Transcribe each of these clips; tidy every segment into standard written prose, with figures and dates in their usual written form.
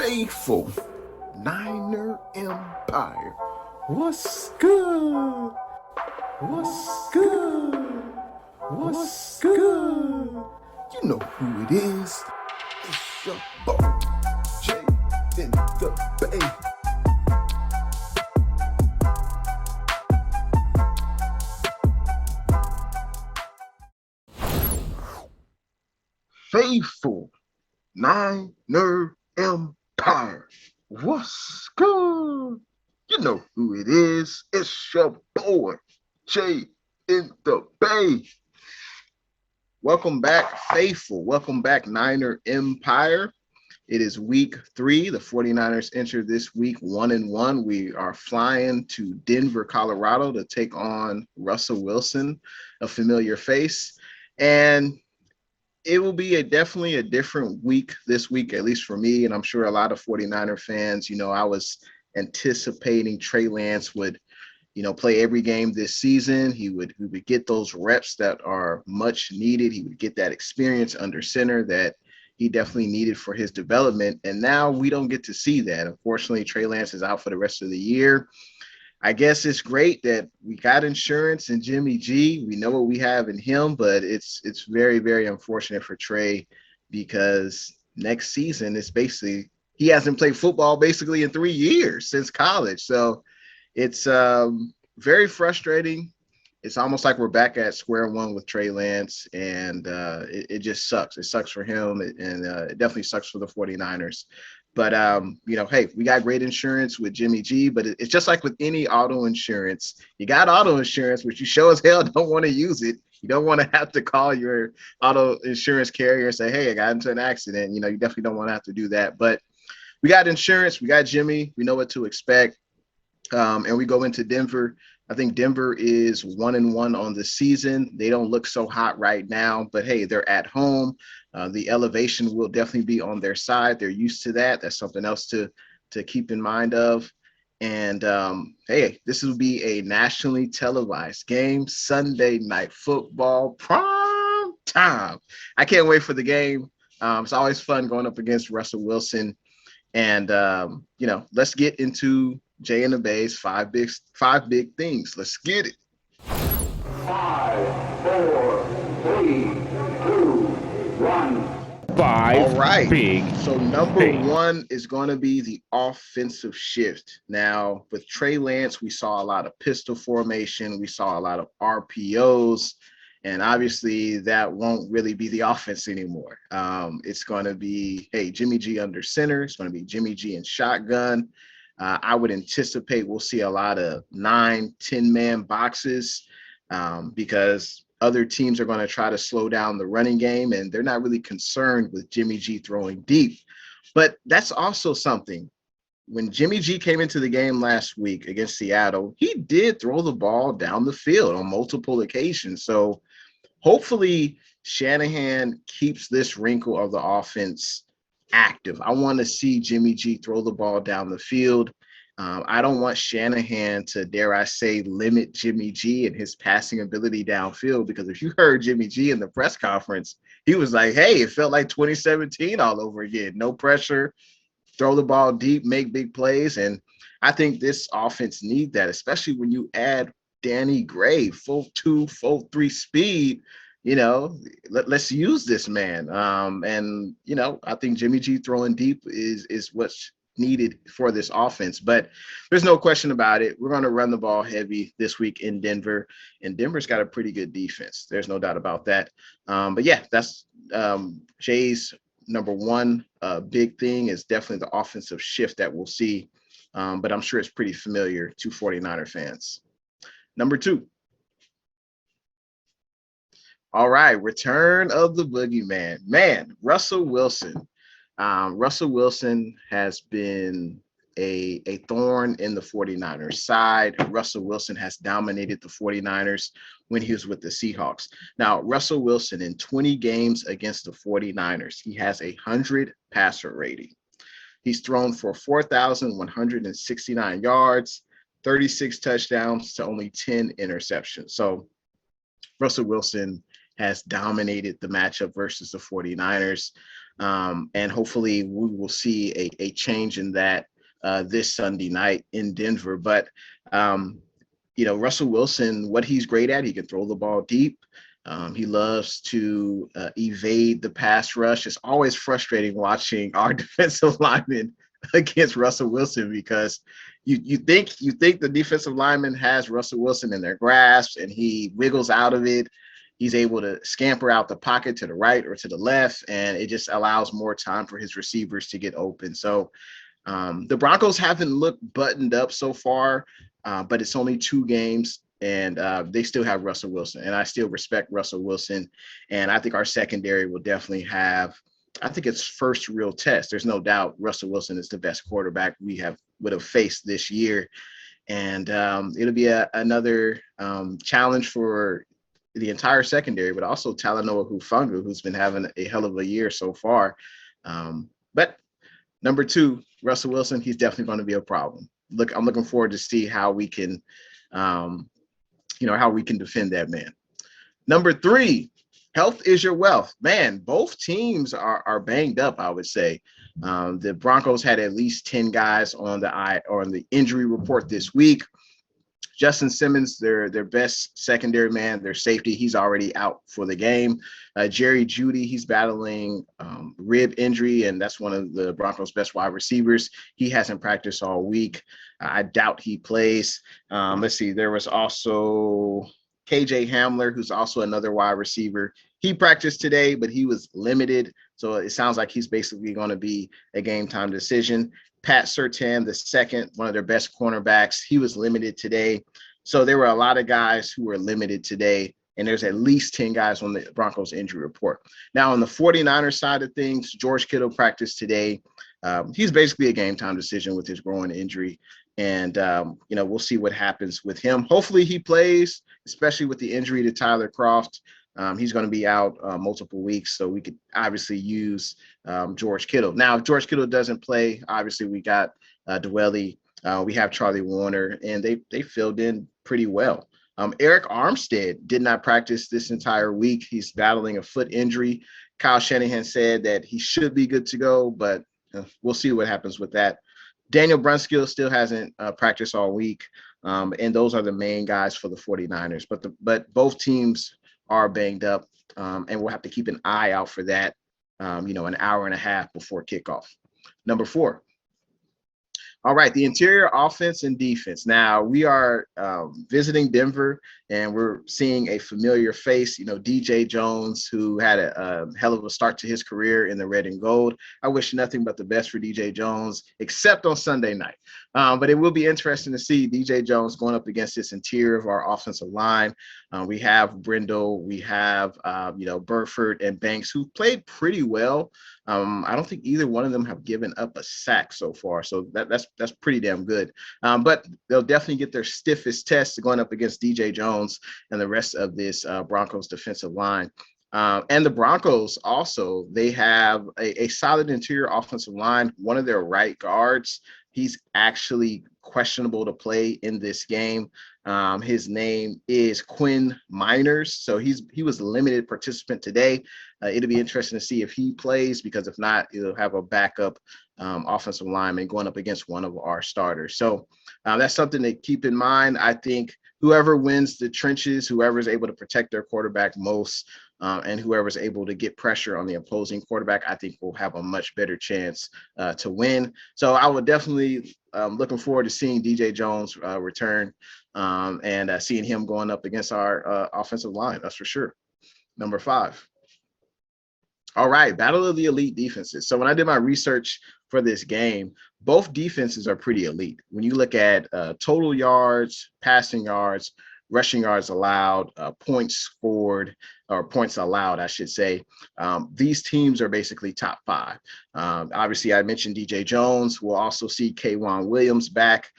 faithful Niner Empire. What's good? What's good? What's good? You know who it is. It's your boy, Jay in the Bay. Faithful Niner Empire. What's good? You know who it is. It's your boy, Jay in the Bay. Welcome back, faithful. Welcome back, Niner Empire. It is week 3. The 49ers enter this week 1-1. We are flying to Denver, Colorado to take on Russell Wilson, a familiar face. And it will be definitely a different week this week, at least for me. And I'm sure a lot of 49er fans, I was anticipating Trey Lance would, play every game this season. He would get those reps that are much needed. He would get that experience under center that he definitely needed for his development. And now we don't get to see that. Unfortunately, Trey Lance is out for the rest of the year. I guess it's great that we got insurance in Jimmy G. We know what we have in him, but it's very, very unfortunate for Trey because next season is basically he hasn't played football basically in 3 years since college. So it's very frustrating. It's almost like we're back at square one with Trey Lance, and it just sucks. It sucks for him, and it definitely sucks for the 49ers. But, hey, we got great insurance with Jimmy G, but it's just like with any auto insurance. You got auto insurance, but you sure as hell don't want to use it. You don't want to have to call your auto insurance carrier and say, hey, I got into an accident. You definitely don't want to have to do that. But we got insurance. We got Jimmy. We know what to expect. And we go into Denver. I think Denver is 1-1 on the season. They don't look so hot right now, but hey, they're at home. The elevation will definitely be on their side. They're used to that. That's something else to keep in mind of. And hey, this will be a nationally televised game, Sunday Night Football, prime time. I can't wait for the game. It's always fun going up against Russell Wilson. And let's get into Jay and the Bay's five big things. Let's get it. 5, 4, 3, 2, 1. All right. So number one is going to be the offensive shift. Now, with Trey Lance, we saw a lot of pistol formation. We saw a lot of RPOs. And obviously, that won't really be the offense anymore. It's going to be, hey, Jimmy G under center. It's going to be Jimmy G in shotgun. I would anticipate we'll see a lot of 9, 10-man boxes because other teams are going to try to slow down the running game, and they're not really concerned with Jimmy G throwing deep. But that's also something. When Jimmy G came into the game last week against Seattle, he did throw the ball down the field on multiple occasions. So hopefully Shanahan keeps this wrinkle of the offense active. I want to see Jimmy G throw the ball down the field. I don't want Shanahan to, dare I say, limit Jimmy G and his passing ability downfield, because if you heard Jimmy G in the press conference, he was like, hey, it felt like 2017 all over again. No pressure, throw the ball deep, make big plays. And I think this offense needs that, especially when you add Danny Gray, full 2, full 3 speed. Let's use this man. I think Jimmy G throwing deep is what's needed for this offense. But there's no question about it. We're going to run the ball heavy this week in Denver, and Denver's got a pretty good defense. There's no doubt about that. But yeah, that's Jay's number one big thing is definitely the offensive shift that we'll see. But I'm sure it's pretty familiar to 49er fans. Number 2. All right, return of the boogeyman. Man, Russell Wilson. Russell Wilson has been a thorn in the 49ers side. Russell Wilson has dominated the 49ers when he was with the Seahawks. Now, Russell Wilson in 20 games against the 49ers, he has 100 passer rating. He's thrown for 4,169 yards, 36 touchdowns to only 10 interceptions. So Russell Wilson has dominated the matchup versus the 49ers. And hopefully we will see a change in that this Sunday night in Denver. But Russell Wilson, what he's great at, he can throw the ball deep. He loves to evade the pass rush. It's always frustrating watching our defensive linemen against Russell Wilson because you think the defensive lineman has Russell Wilson in their grasp and he wiggles out of it. He's able to scamper out the pocket to the right or to the left, and it just allows more time for his receivers to get open. So the Broncos haven't looked buttoned up so far, but it's only 2 games, and they still have Russell Wilson, and I still respect Russell Wilson, and I think our secondary will definitely have. I think it's first real test. There's no doubt Russell Wilson is the best quarterback we would have faced this year, and it'll be another challenge for the entire secondary, but also Talanoa Hufanga, who's been having a hell of a year so far. But number 2, Russell Wilson, he's definitely going to be a problem. I'm looking forward to see how we can, how we can defend that man. Number 3, health is your wealth. Man, both teams are banged up, I would say. The Broncos had at least 10 guys on the injury report this week. Justin Simmons, their best secondary man, their safety, he's already out for the game. Jerry Jeudy, he's battling rib injury, and that's one of the Broncos' best wide receivers. He hasn't practiced all week. I doubt he plays. Let's see. There was also KJ Hamler, who's also another wide receiver. He practiced today, but he was limited. So it sounds like he's basically going to be a game time decision. Pat Surtain, the second, one of their best cornerbacks, he was limited today. So there were a lot of guys who were limited today, and there's at least 10 guys on the Broncos injury report. Now, on the 49ers side of things, George Kittle practiced today. He's basically a game time decision with his groin injury. And, we'll see what happens with him. Hopefully he plays, especially with the injury to Tyler Kroft. He's going to be out multiple weeks, so we could obviously use George Kittle. Now, if George Kittle doesn't play, obviously we got Dwelly, we have Charlie Warner, and they filled in pretty well. Eric Armstead did not practice this entire week. He's battling a foot injury. Kyle Shanahan said that he should be good to go, but we'll see what happens with that. Daniel Brunskill still hasn't practiced all week, and those are the main guys for the 49ers. But both teams are banged up, and we'll have to keep an eye out for that, an hour and a half before kickoff. Number 4. All right, the interior offense and defense. Now, we are visiting Denver, and we're seeing a familiar face, DJ Jones, who had a hell of a start to his career in the red and gold. I wish nothing but the best for DJ Jones, except on Sunday night. But it will be interesting to see DJ Jones going up against this interior of our offensive line. We have Brindle, we have, Burford and Banks, who played pretty well. I don't think either one of them have given up a sack so far, so that's pretty damn good. But they'll definitely get their stiffest test going up against DJ Jones and the rest of this Broncos defensive line. And the Broncos also, they have a solid interior offensive line. One of their right guards, he's actually questionable to play in this game. His name is Quinn Miners. So he was a limited participant today. It'll be interesting to see if he plays, because if not, it'll have a backup offensive lineman going up against one of our starters. So that's something to keep in mind. I think whoever wins the trenches, whoever is able to protect their quarterback most, and whoever's able to get pressure on the opposing quarterback, I think will have a much better chance to win. So I would definitely looking forward to seeing DJ Jones return and seeing him going up against our offensive line. That's for sure. Number 5. All right, battle of the elite defenses. So when I did my research for this game, both defenses are pretty elite. When you look at total yards, passing yards, rushing yards allowed, points scored, or points allowed, I should say. These teams are basically top 5. Obviously, I mentioned DJ Jones. We'll also see K'Wan Williams back.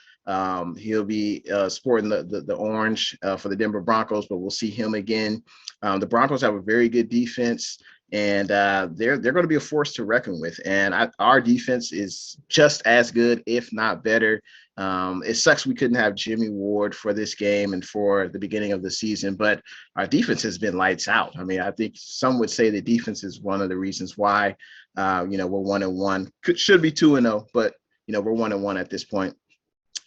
He'll be sporting the orange for the Denver Broncos, but we'll see him again. The Broncos have a very good defense, and they're going to be a force to reckon with. And our defense is just as good, if not better, It sucks we couldn't have Jimmy Ward for this game and for the beginning of the season, but our defense has been lights out. I mean, I think some would say the defense is one of the reasons why, we're 1-1. Should be 2-0, but we're 1-1 at this point.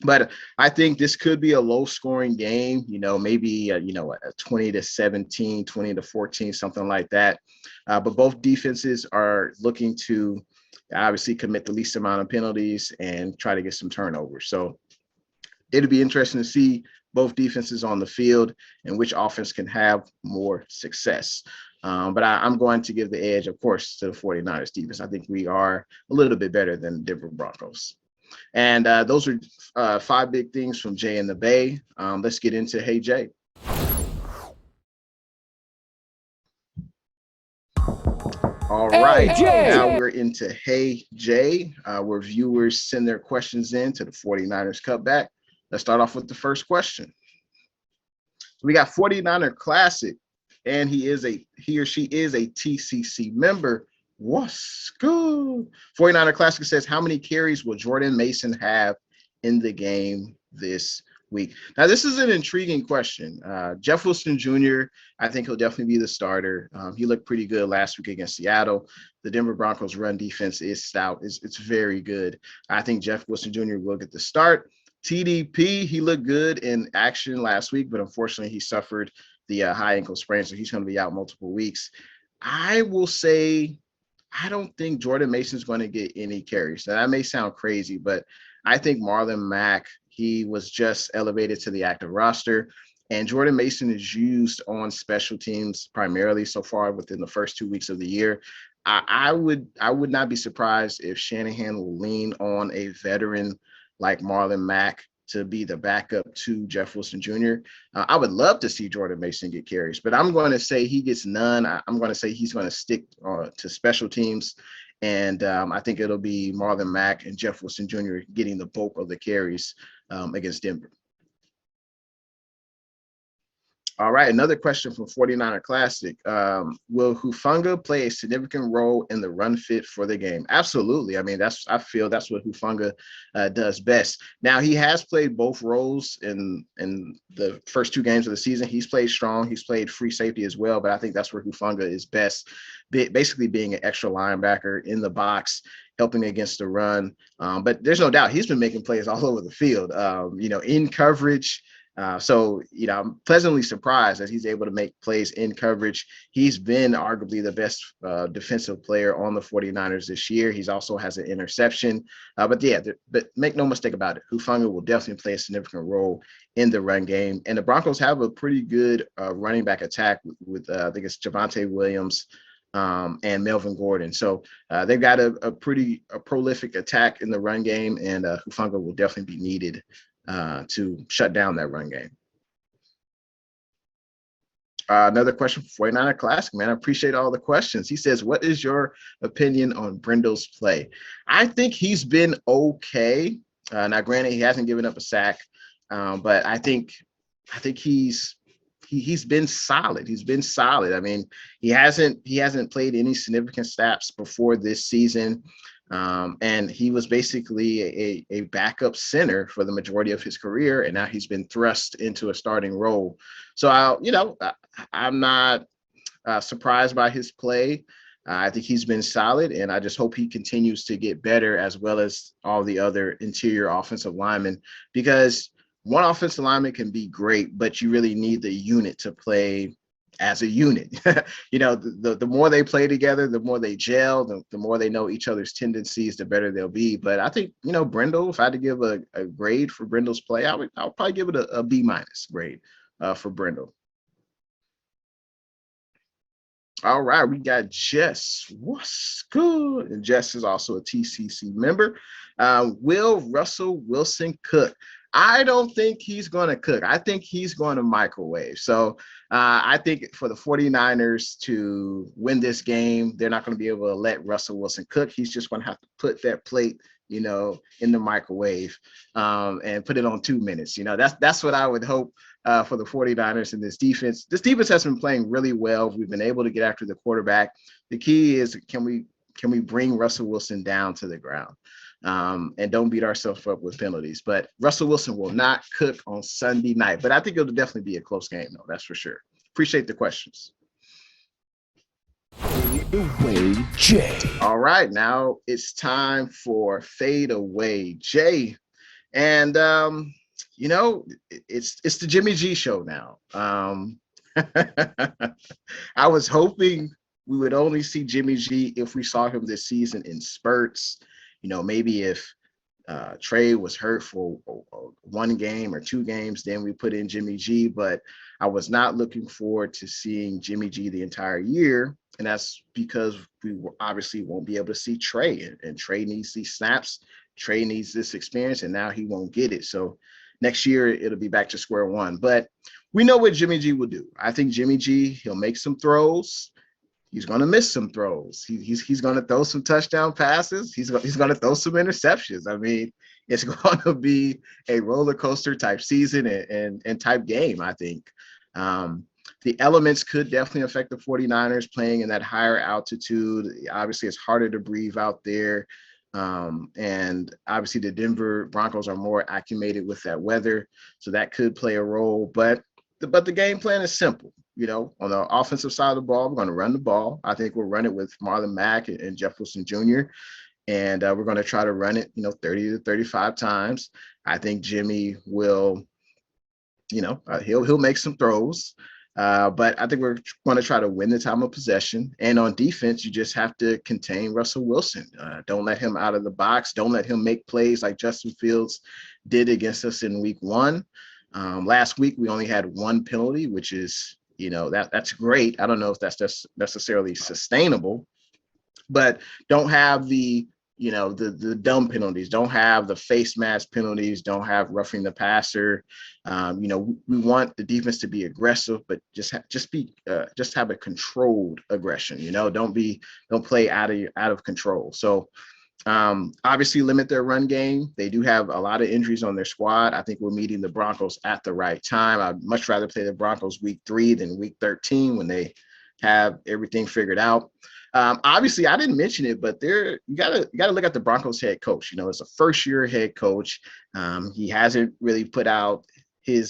But I think this could be a low scoring game, maybe, a 20-17, 20-14, something like that. But both defenses are looking to obviously commit the least amount of penalties and try to get some turnovers. So it'll be interesting to see both defenses on the field and which offense can have more success. But I'm going to give the edge, of course, to the 49ers defense. I think we are a little bit better than the Denver Broncos. And those are 5 big things from Jay in the Bay. Let's get into Hey Jay. All right, now we're into Hey Jay, where viewers send their questions in to the 49ers Cutback. Let's start off with the first question. So we got 49er Classic, and he or she is a TCC member. What's good? 49er Classic says, how many carries will Jordan Mason have in the game this week? Now, this is an intriguing question. Jeff Wilson Jr., I think he'll definitely be the starter. He looked pretty good last week against Seattle. The Denver Broncos run defense is stout. It's very good. I think Jeff Wilson Jr. will get the start. TDP, he looked good in action last week, but unfortunately he suffered the high ankle sprain, so he's going to be out multiple weeks. I will say I don't think Jordan Mason's going to get any carries. Now, that may sound crazy, but I think Marlon Mack, he was just elevated to the active roster, and Jordan Mason is used on special teams primarily so far within the first 2 weeks of the year. I would not be surprised if Shanahan will lean on a veteran like Marlon Mack to be the backup to Jeff Wilson Jr. I would love to see Jordan Mason get carries, but I'm going to say he gets none. I'm going to say he's going to stick to special teams, and I think it'll be Marlon Mack and Jeff Wilson Jr. getting the bulk of the carries against Denver. All right, another question from 49er Classic. Will Hufanga play a significant role in the run fit for the game? Absolutely. I mean, I feel that's what Hufanga does best. Now, he has played both roles in the first 2 games of the season. He's played strong. He's played free safety as well, but I think that's where Hufanga is best, basically being an extra linebacker in the box, helping against the run. But there's no doubt he's been making plays all over the field, in coverage. So I'm pleasantly surprised that he's able to make plays in coverage. He's been arguably the best defensive player on the 49ers this year. He's also has an interception. But make no mistake about it, Hufanga will definitely play a significant role in the run game. And the Broncos have a pretty good running back attack with I think it's Javonte Williams and Melvin Gordon. So they've got a pretty prolific attack in the run game, and Hufanga will definitely be needed to shut down that run game. Another question for 49er Classic, man. I appreciate all the questions. He says, what is your opinion on Brindle's play? I think he's been okay. Now, granted, he hasn't given up a sack, but I think he's been solid. He's been solid. I mean, he hasn't played any significant snaps before this season. And he was basically a backup center for the majority of his career, and now he's been thrust into a starting role. So I'm not surprised by his play. I think he's been solid, and I just hope he continues to get better, as well as all the other interior offensive linemen, because one offensive lineman can be great, but you really need the unit to play as a unit. The more they play together, the more they gel, the more they know each other's tendencies, the better they'll be. But I think, Brindle, if I had to give a grade for Brindle's play, I'll probably give it a B- grade for Brindle. All right, we got Jess. What's good? And Jess is also a TCC member. Will Russell Wilson cook? I don't think he's going to cook. I think he's going to microwave. So I think for the 49ers to win this game, they're not going to be able to let Russell Wilson cook. He's just going to have to put that plate, in the microwave and put it on 2 minutes. That's what I would hope for the 49ers in this defense. This defense has been playing really well. We've been able to get after the quarterback. The key is, can we bring Russell Wilson down to the ground? and don't beat ourselves up with penalties. But Russell Wilson will not cook on Sunday night. But I think it'll definitely be a close game, though. That's for sure. Appreciate the questions. Fadeaway J. All right, now it's time for Fadeaway J. And it's the Jimmy G show now. I was hoping we would only see Jimmy G if we saw him this season in spurts. Maybe if Trey was hurt for one game or two games, then we put in Jimmy G. But I was not looking forward to seeing Jimmy G the entire year. And that's because we obviously won't be able to see Trey. And Trey needs these snaps. Trey needs this experience, and now he won't get it. So next year, it'll be back to square one. But we know what Jimmy G will do. I think Jimmy G, he'll make some throws. He's going to miss some throws. He's going to throw some touchdown passes. He's going to throw some interceptions. I mean, it's going to be a roller coaster type season and type game, I think. The elements could definitely affect the 49ers playing in that higher altitude. Obviously, it's harder to breathe out there. And obviously, the Denver Broncos are more acclimated with that weather. So that could play a role. But the game plan is simple. On the offensive side of the ball, we're going to run the ball. I think we'll run it with Marlon Mack and Jeff Wilson Jr. And we're going to try to run it, 30 to 35 times. I think Jimmy will, he'll make some throws. But I think we're going to try to win the time of possession. And on defense, you just have to contain Russell Wilson. Don't let him out of the box. Don't let him make plays like Justin Fields did against us in week 1. Last week, we only had one penalty, which is, that's great. I don't know if that's just necessarily sustainable, but don't have the dumb penalties, don't have the face mask penalties, don't have roughing the passer. We want the defense to be aggressive, but just have a controlled aggression. Don't play out of control. So obviously limit their run game. They do have a lot of injuries on their squad. I think we're meeting the Broncos at the right time. I'd much rather play the Broncos week 3 than week 13 when they have everything figured out. Obviously, I didn't mention it, but you gotta look at the Broncos head coach. It's a first-year head coach. He hasn't really put out he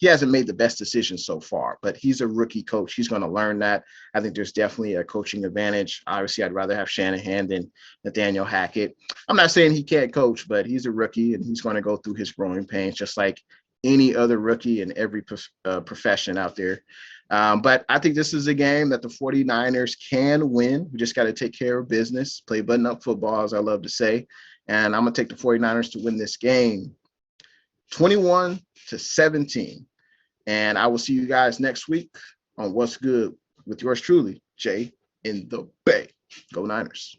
hasn't made the best decisions so far, but he's a rookie coach. He's going to learn that. I think there's definitely a coaching advantage. Obviously, I'd rather have Shanahan than Nathaniel Hackett. I'm not saying he can't coach, but he's a rookie and he's going to go through his growing pains just like any other rookie in every profession out there. But I think this is a game that the 49ers can win. We just got to take care of business, play button-up football, as I love to say. And I'm going to take the 49ers to win this game 21-17. And I will see you guys next week on What's Good with yours truly, Jay in the Bay. Go Niners.